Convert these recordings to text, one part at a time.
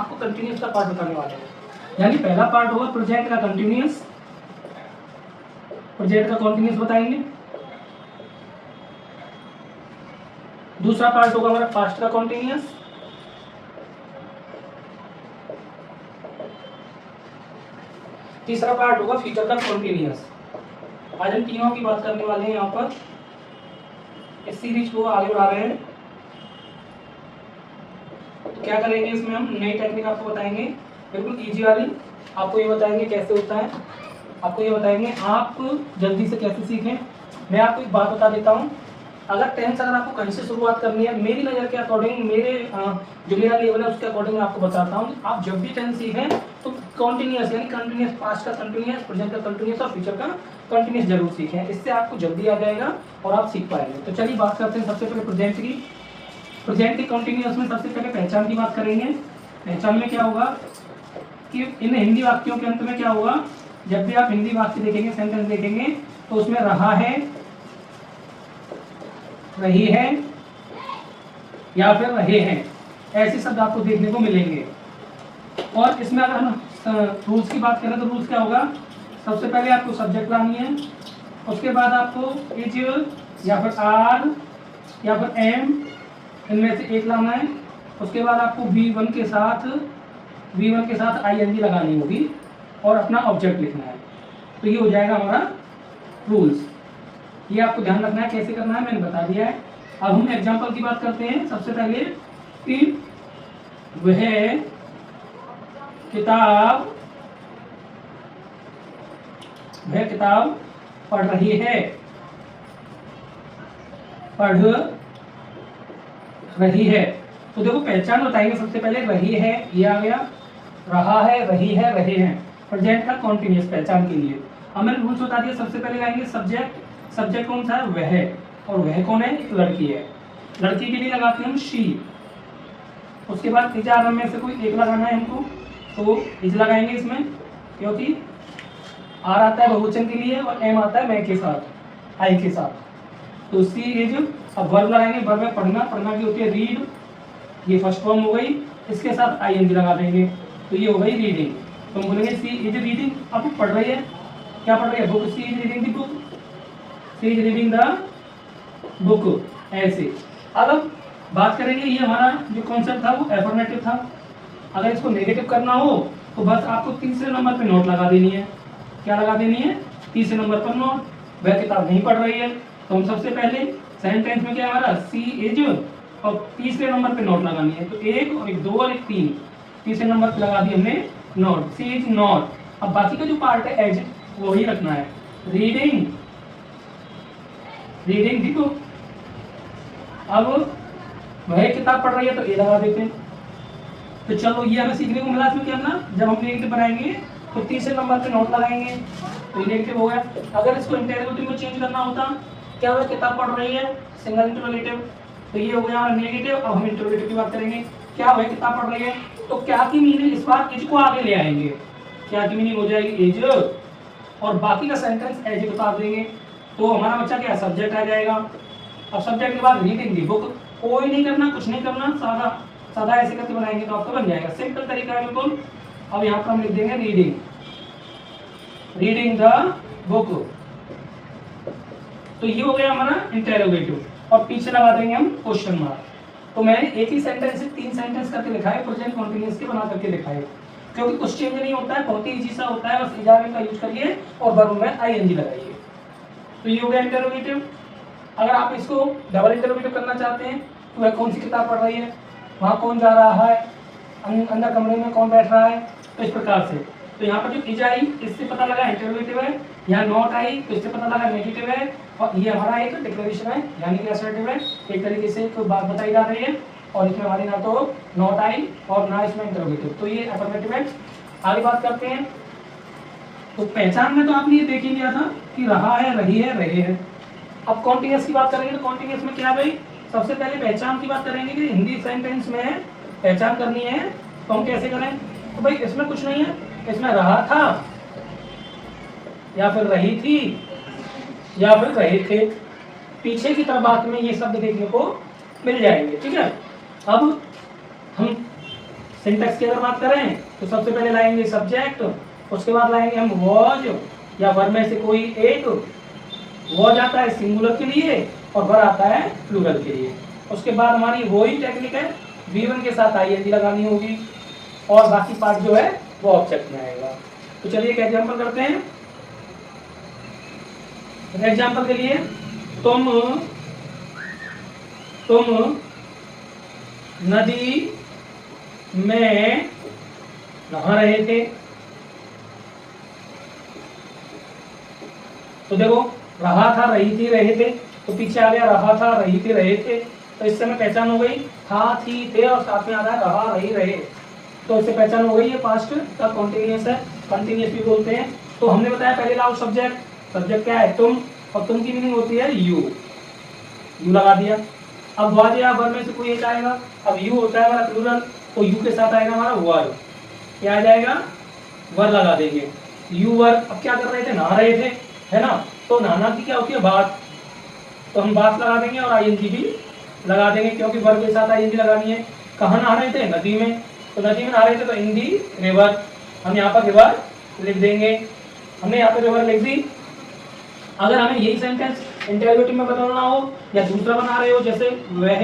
आपको कंटिन्यूस का पार्ट बताने वाले हैं। यानी पहला पार्ट होगा प्रेजेंट का कंटिन्यूस, प्रेजेंट का कंटिन्यूस बताएंगे। दूसरा पार्ट होगा हमारा पास्ट का कंटिन्यूस, तीसरा पार्ट होगा फ्यूचर का कंटिन्यूस। आज हम तीनों की बात करने वाले हैं यहाँ पर, इस सीरीज को आगे बढ़ा रहे हैं। तो क्या करेंगे इसमें, हम नई टेक्निक आपको बताएंगे, बिल्कुल इजी वाली। आपको ये बताएंगे कैसे होता है, आपको ये बताएंगे आप जल्दी से कैसे सीखें। मैं आपको एक बात बता देता हूँ, अगर टेंस अगर आपको कहीं से शुरुआत करनी है, मेरी नज़र के अकॉर्डिंग, मेरे जो मेरा लेवल है उसके अकॉर्डिंग मैं आपको बताता हूँ। आप जब भी टेंस सीखें तो कंटिन्यूस यानी कंटिन्यूस, पास्ट का कंटिन्यूस, प्रेजेंट का कंटिन्यूस और फ्यूचर का कंटिन्यूस जरूर सीखें। इससे आपको जल्दी आ जाएगा और आप सीख पाएंगे। तो चलिए बात करते हैं सबसे पहले प्रेजेंट की। प्रेजेंट के कंटिन्यूस में सबसे पहले पहचान की बात करेंगे। पहचान में क्या होगा कि इन हिंदी वाक्यों के अंत में क्या होगा, जब भी आप हिंदी वाक्य देखेंगे, सेंटेंस देखेंगे, तो उसमें रहा है, रही है या फिर रहे हैं, ऐसे शब्द आपको देखने को मिलेंगे। और इसमें अगर हम रूल्स की बात करें तो रूल्स क्या होगा, सबसे पहले आपको सब्जेक्ट लानी है, उसके बाद आपको इज या फिर आर या फिर एम, इनमें से एक लाना है। उसके बाद आपको V1 के साथ ING लगानी होगी और अपना ऑब्जेक्ट लिखना है। तो ये हो जाएगा हमारा रूल्स। ये आपको ध्यान रखना है, कैसे करना है मैंने बता दिया है। अब हम एग्जांपल की बात करते हैं। सबसे पहले कि वह किताब पढ़ रही है, पढ़ रही है। तो देखो पहचान बताएंगे, सबसे पहले रही है, ये आ गया, रहा है, रही है, रहे हैं, प्रेजेंट का कॉन्टिन्यूस पहचान के लिए। अब मैंने रूल्स बता दिया। सबसे पहले आएंगे सब्जेक्ट। सब्जेक्ट कौन सा है, वह, और वह कौन है, एक लड़की है। लड़की के लिए लगाते हैं हम शी। उसके बाद इज आर में से कोई एक लगाना है हमको, तो इज लगाएंगे इसमें, क्योंकि आर आता है बहुवचन के लिए और एम आता है मैं के साथ, आई के साथ। तो सी इज। अब वर्ब लगाएंगे, वर्ब में पढ़ना, पढ़ना की होती है रीड, ये फर्स्ट फॉर्म हो गई, इसके साथ ING लगा देंगे, तो ये हो गई रीडिंग। तो हम बोलेंगे सी इज रीडिंग, अब पढ़ रही है, क्या पढ़ रही है, book, she is reading the book, she is reading the book, ऐसे। अब बात करेंगे, ये हमारा जो कॉन्सेप्ट था वो एफर्मेटिव था। अगर इसको नेगेटिव करना हो तो बस आपको तीसरे नंबर पे नोट लगा देनी है। क्या लगा देनी है, तीसरे नंबर पर नोट। वह किताब नहीं पढ़ रही है, तो हम सबसे पहले सेंटेंस में क्या हमारा सी इज, और तीसरे नंबर पे नोट लगानी है, तो एक और एक, दो और एक, तीन, तीसरे नंबर पे लगा दी हमने नोट, सी इज नॉट। अब बाकी का जो पार्ट है एज, वो ही रखना है, रीडिंग, रीडिंग दी बुक। अब वह किताब पढ़ रही है, तो ए लगा देते हैं। तो चलो ये हमें सीखने को मिला इसमें क्या ना, जब हम नेगेटिव बनाएंगे तो तीसरे नंबर पे नोट लगाएंगे, तो ये नेगेटिव हो गया। अगर इसको इंटेरोगेटिव में चेंज करना होता, क्या वह किताब पढ़ रही है, सिंगल इंटरोगेटिव, तो ये हो गया नेगेटिव। अब हम इंटरोगेटिव की बात करेंगे, क्या वह किताब पढ़ रही है, तो क्या की मीनिंग इस बार इज को आगे ले आएंगे, क्या की मीनिंग हो जाएगी इज, और बाकी का सेंटेंस एज बता देंगे, तो हमारा बच्चा क्या सब्जेक्ट आ जाएगा। अब सब्जेक्ट के बाद रीडिंग दी बुक, कोई नहीं करना, कुछ नहीं करना, सादा सादा ऐसे करके बनाएंगे तो आपका बन जाएगा, सिंपल तरीका है बिल्कुल। अब यहाँ पर हम लिख देंगे रीडिंग, रीडिंग द बुक, तो ये हो गया हमारा इंटेरोगेटिव, और पीछे लगा देंगे हम क्वेश्चन मार्क। तो मैंने एक ही सेंटेंस से 3 सेंटेंस करके दिखाए, प्रेजेंट कंटीन्यूअस के बना करके दिखाए, क्योंकि कुछ चेंज नहीं होता है, बहुत ही इजी सा होता है, बस इजाफे का यूज करिए और वर्ब में ING लगाइए। तो ये हो गया इंटेरोगेटिव। अगर आप इसको डबल इंटरोगेटिव करना चाहते हैं, तो वह कौन सी किताब पढ़ रही है, वहाँ कौन जा रहा है, अंदर कमरे में कौन बैठ रहा है, तो इस प्रकार से। तो यहाँ पर जो इज आई, इससे पता लगा इंटरोगेटिव है, यहाँ नॉट आई तो इससे पता लगा नेगेटिव है, और ये हमारा एक डिक्लेरेशन है यानी कि असर्टिव है, एक तरीके से कोई बात बताई जा रही है, और इसमें हमारी ना तो नॉट आई और ना इसमें इंटरोगेटिव, तो ये अफर्मेटिव है। आगे बात करते हैं। तो पहचान में तो आपने ये देख ही लिया था कि रहा है, रही है, रहे हैं। अब कॉन्टिन्यूअस की बात करेंगे, तो कॉन्टिन्यूअस में क्या है भाई, सबसे पहले पहचान की बात करेंगे कि हिंदी सेंटेंस में पहचान करनी है, तो हम कैसे करें। तो भाई इसमें कुछ नहीं है, इसमें रहा था या फिर रही थी या फिर रहे थे, पीछे की तरफ बात में ये शब्द देखने को मिल जाएंगे, ठीक है। अब हम सिंटैक्स की अगर बात करें तो सबसे पहले लाएंगे सब्जेक्ट, उसके बाद लाएंगे हम वॉज या वर में से कोई एक। वॉज आता है सिंगुलर के लिए और वर आता है प्लूरल के लिए। उसके बाद हमारी वही टेक्निक है, V1 के साथ आईएनजी लगानी होगी और बाकी पार्ट जो है वो ऑब्जेक्ट में आएगा। तो चलिए एक एग्जांपल करते हैं। एग्जांपल के लिए तुम नदी में नहा रहे थे। तो देखो रहा था, रही थी, रहे थे, तो पीछे आ गया रहा था, रही थी, रहे थे। तो इससे हमें पहचान हो गई, था, थी, थे और साथ में आ रहा है रहा, रही, रहे। तो इससे पहचान हो गई ये पास्ट का कॉन्टिन्यूअस है, कंटिन्यूअस भी बोलते हैं। तो हमने बताया पहले लाओ सब्जेक्ट। सब्जेक्ट क्या है? तुम, और तुम की मीनिंग होती है यू लगा दिया। अब वाज या वर में से कोई एक आएगा। अब यू होता है हमारा प्लूरल, तो यू के साथ आएगा हमारा वर। क्या आ जाएगा? वर लगा देंगे, यू वर। अब क्या कर रहे थे? नहा रहे थे, है ना। तो नहाना की क्या होती है? बात। तो हम बात लगा देंगे और आईएनजी भी लगा देंगे, क्योंकि वर के साथ आईएनजी लगानी है। कहाँ नहा रहे थे? नदी में। तो नदी में नहा रहे थे तो इन दी रिवर। हम यहाँ पर रिवर लिख देंगे। हमने यहाँ पर रिवर लिख दी। अगर हमें यही सेंटेंस इंटरोगेटिव में बदलना हो या दूसरा बना रहे हो, जैसे वह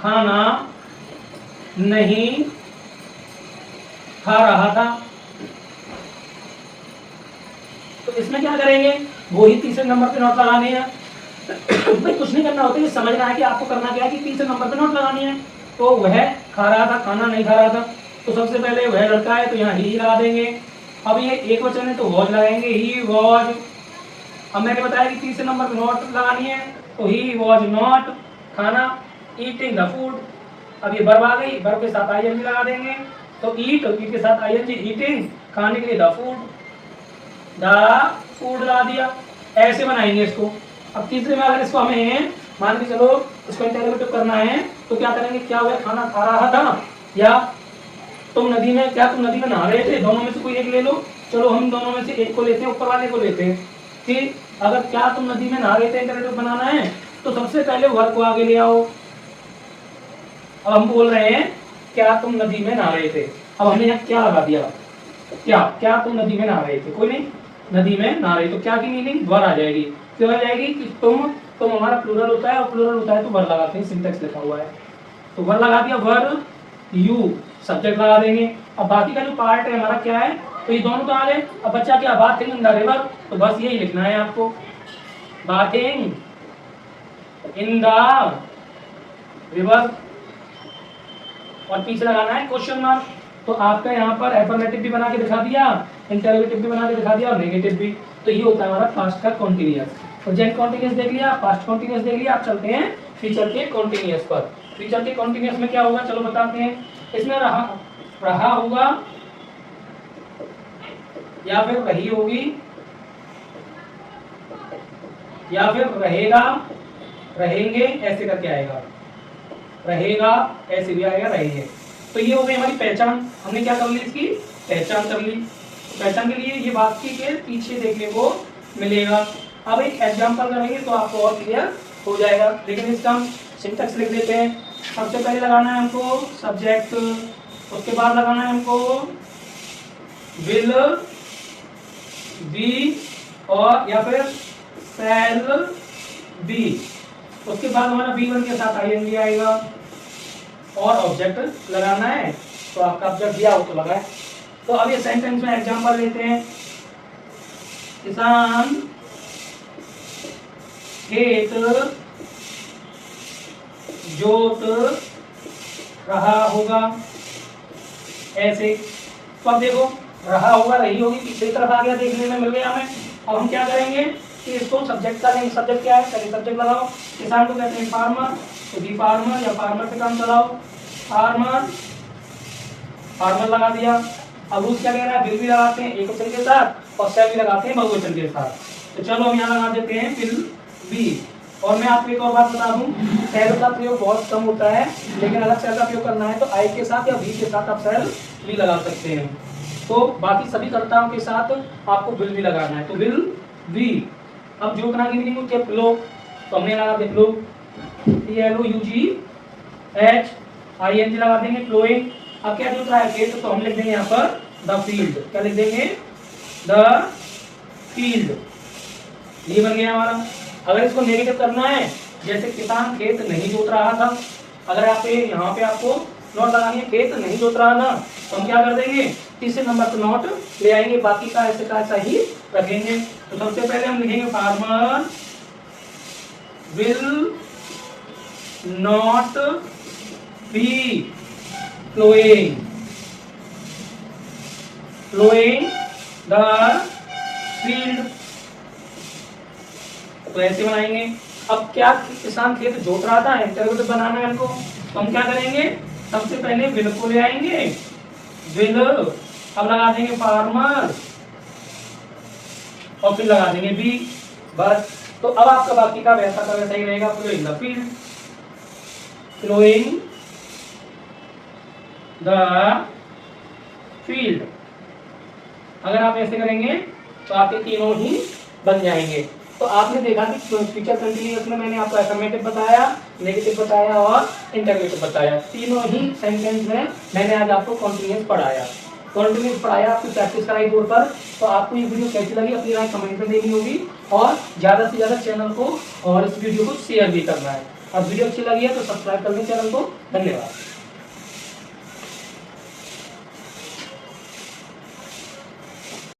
खाना नहीं खा रहा था, तो इसमें क्या करेंगे? वो ही तीसरे नंबर पे नोट लगाने हैं। भाई कुछ नहीं करना होता, ये समझना है कि आपको करना क्या है कि तीसरे नंबर पे नोट लगानी है। तो वह खा रहा था, खाना नहीं खा रहा था। तो सबसे पहले वह लड़का है तो यहाँ ही लगा देंगे। अब ये एक वचन है तो वॉज लगाएंगे, ही वॉज। अब मैंने बताया कि तीसरे नंबर पे नॉट लगानी है, तो ही वॉज नॉट खाना ईटिंग द फूड। अब ये वर्ब आ गई, वर्ब के साथ आईएनजी लगा देंगे। तो ईट के साथ आईएनजी, ईटिंग, खाने के लिए द फूड लगा दिया। ऐसे बनाएंगे इसको। अब तीसरे में अगर इसको हमें मान के चलो इसको इंटरोगेटिव करना है तो क्या करेंगे? क्या हुआ? खाना खा रहा था या तुम नदी में, क्या तुम नदी में नहा रहे थे? दोनों में से कोई एक ले लो। चलो हम दोनों में से एक को लेते हैं, ऊपर वाले को लेते हैं। ठीक, अगर क्या तुम नदी में नहा रहे थे इंटरोगेटिव बनाना है तो सबसे पहले वर्ब को आगे ले आओ। अब हम बोल रहे हैं क्या तुम नदी में नहा रहे थे। अब हमने यहाँ क्या लगा दिया? क्या तुम नदी में नहा रहे थे? कोई नहीं, नदी में नहा रहे। तो क्या की मीनिंग? वर आ जाएगी। क्यों आ जाएगी? कि तुम हमारा प्लूरल होता है और प्लूरल होता है तो वर लगाते हैं, सिंटैक्स लिखा हुआ है। तो वर लगा दिया, वर, यू, सब्जेक्ट लगा देंगे। अब बाकी का जो पार्ट है हमारा क्या है? तो ये दोनों तो आ गए। अब बच्चा क्या? Bathing in the river. तो बस यही लिखना है आपको, बाथिंग इन द रिवर, और पीछे लगाना है क्वेश्चन मार्क। तो आपका यहाँ पर एफर्मेटिव भी बना के दिखा दिया, इंटरोगेटिव भी बना के दिखा दिया और नेगेटिव भी। तो ये होता है हमारा पास्ट का कॉन्टिन्यूअस। प्रेजेंट कॉन्टिन्यूअस देख लिया, पास्ट कॉन्टिन्यूअस देख लिया। आप चलते हैं फ्यूचर के कॉन्टिन्यूअस पर। फ्यूचर के कॉन्टिन्यूअस में क्या होगा चलो बताते हैं। इसमें रहा होगा या फिर रही होगी या फिर रहेगा, रहेंगे, ऐसे करके आएगा। रहेगा ऐसे भी आएगा, रहेंगे। तो ये हो गई हमारी पहचान। हमने क्या कर ली? इसकी पहचान कर ली। पहचान के लिए ये वाक्य के पीछे देखने को मिलेगा। अब एक एग्जांपल करेंगे तो आपको और क्लियर हो जाएगा, लेकिन इसका हम सिंटैक्स लिख देते हैं। सबसे पहले लगाना है हमको सब्जेक्ट, उसके बाद लगाना है हमको विल बी और या फिर शैल बी। उसके बाद हमारा V1 के साथ आईएनजी आएगा और ऑब्जेक्ट लगाना है। तो आपका ऑब्जेक्ट दिया हो तो लगाए। तो अब ये सेंटेंस में एग्जांपल लेते हैं। किसान खेत जोत रहा होगा, ऐसे। तो अब देखो रहा होगा, रही होगी, पीछे तरफ आ गया, देखने में मिल गया हमें। अब हम क्या करेंगे कि इसको सब्जेक्ट का लेंगे। सब्जेक्ट क्या है? पहले सब्जेक्ट लगाओ। किसान को कहते हैं फार्मर, तो दी फार्मर या फार्मर से काम चलाओ, फार्मर, फार्मर लगा दिया। अब रूस क्या कह रहा है? विल भी लगाते हैं एक वचन के साथ और शैल भी लगाते हैं बहुवचन के साथ। तो चलो हम यहाँ लगा देते हैं विल बी। और मैं आपको एक और बात बता दूं, शैल का प्रयोग बहुत कम होता है, लेकिन अगर शैल का प्रयोग करना है तो आई के साथ या वी के साथ आप शैल भी लगा सकते हैं। तो बाकी सभी कर्ताओं के साथ आपको विल भी लगाना है, तो विल बी। अब जो की मीनिंग होती है फ्लो, तो हमने लगा दे फ्लो। FLOUGHING लगा देंगे, फ्लोइंग। अब क्या जोत रहा है? खेत, तो हम लिख देंगे यहाँ पर द फील्ड। क्या लिख देंगे? The field. ये बन गया हमारा। अगर इसको नेगेटिव करना है, जैसे किसान खेत नहीं जोत रहा था, अगर आप यहाँ पे आपको नोट लगानी है, खेत नहीं जोत रहा था, तो हम क्या कर देंगे? तीसरे नंबर पर नोट ले आएंगे, बाकी का ऐसे का ऐसा ही रखेंगे। तो सबसे पहले हम लिखेंगे farmer will not be flowing the field. तो ऐसे बनाएंगे। अब क्या किसान खेत जोत रहा था, इंटरव्यू बनाना है हमको, तो हम क्या करेंगे? सबसे पहले विल को ले आएंगे, विल, अब लगा देंगे फार्मर और फिर लगा देंगे बी, बस। तो अब आपका बाकी का वैसा का वैसा ही रहेगा, flowing the field, flowing the field. अगर आप ऐसे करेंगे तो आपके तीनों ही बन जाएंगे। तो आपने देखा कि फ्यूचर कंटिन्यूअस में मैंने आपको अफर्मेटिव बताया, नेगेटिव बताया और इंटरगेटिव बताया। तीनों ही सेंटेंस में मैंने आज आपको कॉन्टिन्यूअस पढ़ाया, आपकी प्रैक्टिस कराई बोर्ड पर। तो आपको ये वीडियो कैसी लगी अपनी राय कमेंट में देनी होगी, और ज़्यादा से ज़्यादा चैनल को और इस वीडियो को शेयर भी करना है। और वीडियो अच्छी लगी है तो सब्सक्राइब कर लें चैनल को। धन्यवाद।